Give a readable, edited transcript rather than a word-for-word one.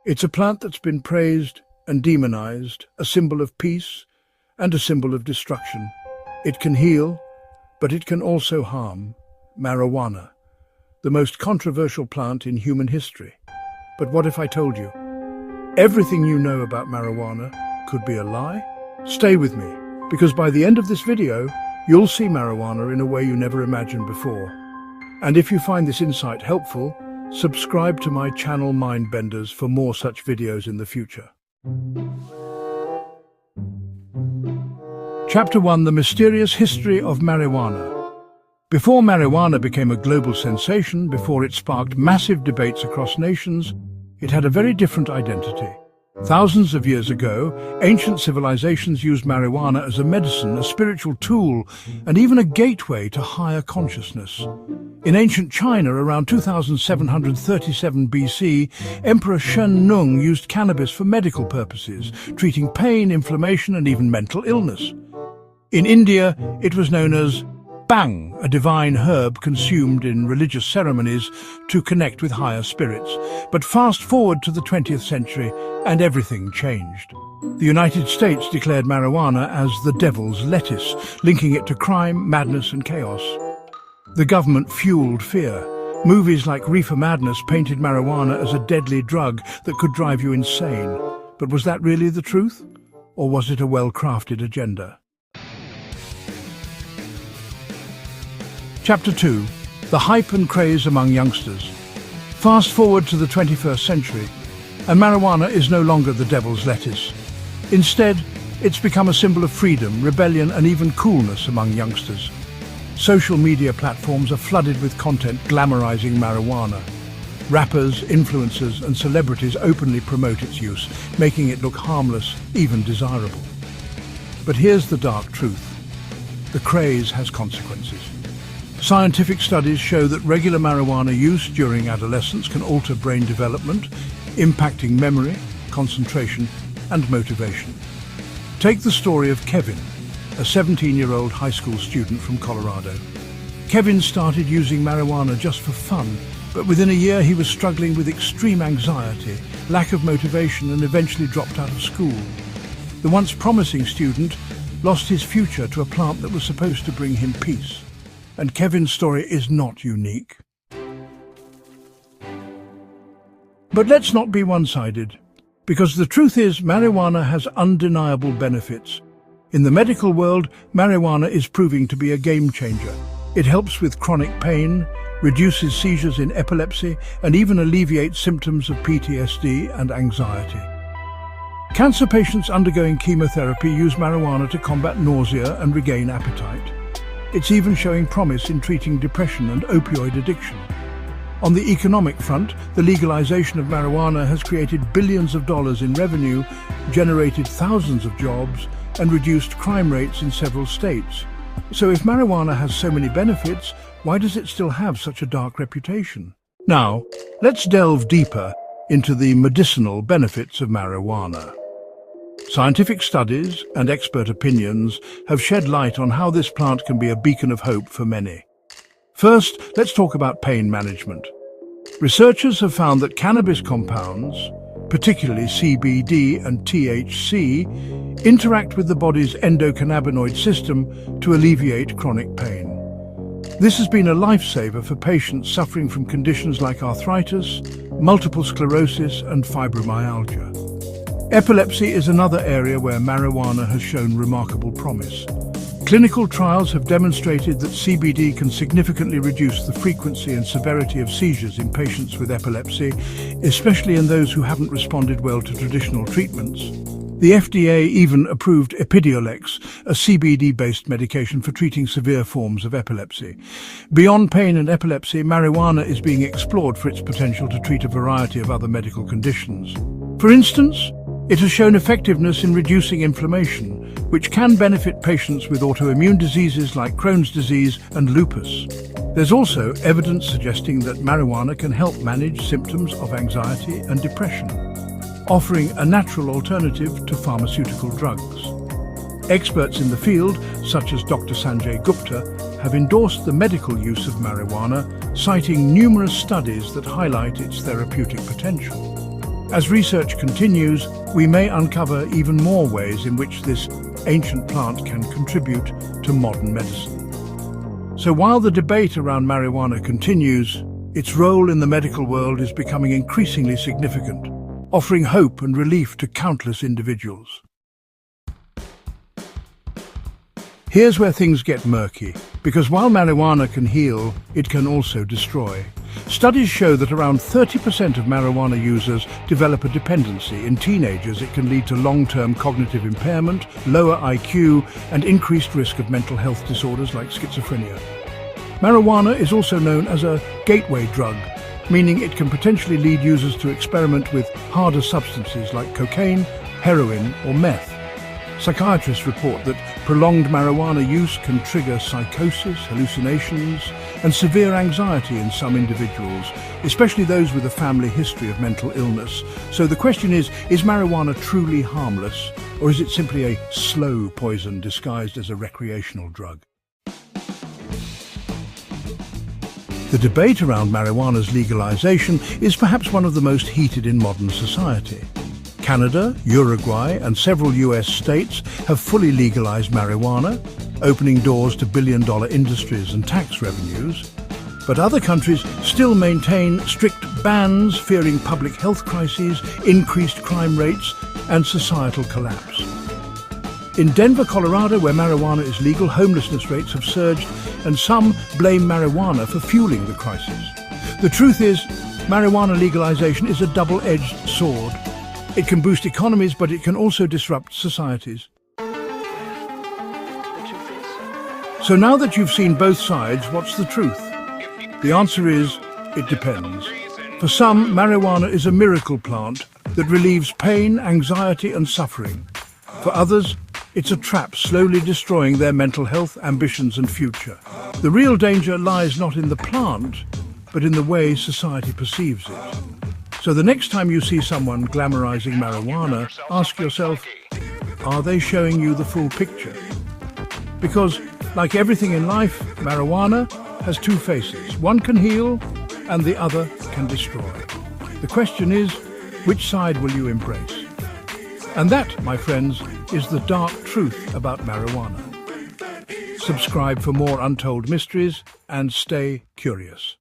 It's a plant that's been praised and demonized, a symbol of peace and a symbol of destruction. It can heal, but it can also harm. Marijuana, the most controversial plant in human history. But what if I told you everything you know about marijuana could be a lie? Stay with me, because by the end of this video, you'll see marijuana in a way you never imagined before. And if you find this insight helpful, subscribe to my channel Mindbenders for more such videos in the future. Chapter 1: The Mysterious History of Marijuana. Before marijuana became a global sensation, before it sparked massive debates across nations, it had a very different identity. Thousands of years ago, ancient civilizations used marijuana as a medicine, a spiritual tool, and even a gateway to higher consciousness. In ancient China, around 2737 BC, Emperor Shen Nung used cannabis for medical purposes, treating pain, inflammation, and even mental illness. In India, it was known as bang, a divine herb consumed in religious ceremonies to connect with higher spirits. But fast forward to the 20th century, and everything changed. The United States declared marijuana as the devil's lettuce, linking it to crime, madness, and chaos. The government fueled fear. Movies like Reefer Madness painted marijuana as a deadly drug that could drive you insane. But was that really the truth? Or was it a well-crafted agenda? Chapter 2: The Hype and Craze Among Youngsters. Fast forward to the 21st century, and marijuana is no longer the devil's lettuce. Instead, it's become a symbol of freedom, rebellion, and even coolness among youngsters. Social media platforms are flooded with content glamorizing marijuana. Rappers, influencers, and celebrities openly promote its use, making it look harmless, even desirable. But here's the dark truth: the craze has consequences. Scientific studies show that regular marijuana use during adolescence can alter brain development, impacting memory, concentration, and motivation. Take the story of Kevin, a 17-year-old high school student from Colorado. Kevin started using marijuana just for fun, but within a year he was struggling with extreme anxiety, lack of motivation, and eventually dropped out of school. The once promising student lost his future to a plant that was supposed to bring him peace. And Kevin's story is not unique. But let's not be one-sided, because the truth is marijuana has undeniable benefits. In the medical world, marijuana is proving to be a game-changer. It helps with chronic pain, reduces seizures in epilepsy, and even alleviates symptoms of PTSD and anxiety. Cancer patients undergoing chemotherapy use marijuana to combat nausea and regain appetite. It's even showing promise in treating depression and opioid addiction. On the economic front, the legalization of marijuana has created billions of dollars in revenue, generated thousands of jobs, and reduced crime rates in several states. So if marijuana has so many benefits, why does it still have such a dark reputation? Now, let's delve deeper into the medicinal benefits of marijuana. Scientific studies and expert opinions have shed light on how this plant can be a beacon of hope for many. First, let's talk about pain management. Researchers have found that cannabis compounds, particularly CBD and THC, interact with the body's endocannabinoid system to alleviate chronic pain. This has been a lifesaver for patients suffering from conditions like arthritis, multiple sclerosis, and fibromyalgia. Epilepsy is another area where marijuana has shown remarkable promise. Clinical trials have demonstrated that CBD can significantly reduce the frequency and severity of seizures in patients with epilepsy, especially in those who haven't responded well to traditional treatments. The FDA even approved Epidiolex, a CBD-based medication for treating severe forms of epilepsy. Beyond pain and epilepsy, marijuana is being explored for its potential to treat a variety of other medical conditions. For instance, it has shown effectiveness in reducing inflammation, which can benefit patients with autoimmune diseases like Crohn's disease and lupus. There's also evidence suggesting that marijuana can help manage symptoms of anxiety and depression, offering a natural alternative to pharmaceutical drugs. Experts in the field, such as Dr. Sanjay Gupta, have endorsed the medical use of marijuana, citing numerous studies that highlight its therapeutic potential. As research continues, we may uncover even more ways in which this ancient plant can contribute to modern medicine. So while the debate around marijuana continues, its role in the medical world is becoming increasingly significant, offering hope and relief to countless individuals. Here's where things get murky, because while marijuana can heal, it can also destroy. Studies show that around 30% of marijuana users develop a dependency. In teenagers, it can lead to long-term cognitive impairment, lower IQ, and increased risk of mental health disorders like schizophrenia. Marijuana is also known as a gateway drug, meaning it can potentially lead users to experiment with harder substances like cocaine, heroin, or meth. Psychiatrists report that prolonged marijuana use can trigger psychosis, hallucinations, and severe anxiety in some individuals, especially those with a family history of mental illness. So the question is marijuana truly harmless, or is it simply a slow poison disguised as a recreational drug? The debate around marijuana's legalization is perhaps one of the most heated in modern society. Canada, Uruguay, and several US states have fully legalized marijuana, opening doors to billion-dollar industries and tax revenues. But other countries still maintain strict bans, fearing public health crises, increased crime rates, and societal collapse. In Denver, Colorado, where marijuana is legal, homelessness rates have surged, and some blame marijuana for fueling the crisis. The truth is, marijuana legalization is a double-edged sword. It can boost economies, but it can also disrupt societies. So now that you've seen both sides, what's the truth? The answer is, it depends. For some, marijuana is a miracle plant that relieves pain, anxiety, and suffering. For others, it's a trap slowly destroying their mental health, ambitions, and future. The real danger lies not in the plant, but in the way society perceives it. So the next time you see someone glamorizing marijuana, ask yourself, are they showing you the full picture? Because, like everything in life, marijuana has two faces. One can heal, and the other can destroy. The question is, which side will you embrace? And that, my friends, is the dark truth about marijuana. Subscribe for more untold mysteries and stay curious.